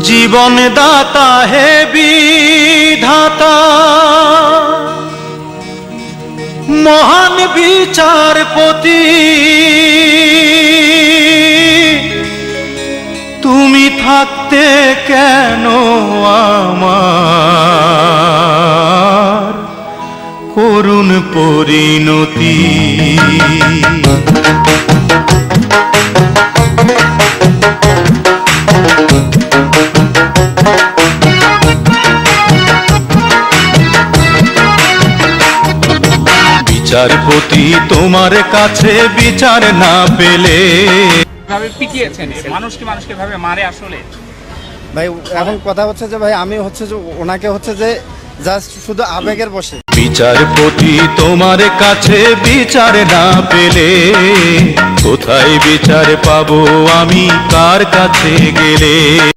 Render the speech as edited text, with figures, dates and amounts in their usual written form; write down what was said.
জীবন দাতা হে বিধাতা, মহান বিচারপতি, তুমি থাকতে কেন আমার করুণ পরিণতি। বিচারপতি তোমার কাছে বিচার না পেলে ভাবে পিটিয়েছেন, মানুষকে ভাবে মারে আসলে ভাই। এখন কথা হচ্ছে যে ভাই আমি হচ্ছে যে ওনাকে হচ্ছে যে জাস্ট শুধু আবেগের বসে। বিচারপতি তোমার কাছে বিচার না পেলে কোথায় বিচার পাবো আমি, কার কাছে গেলে।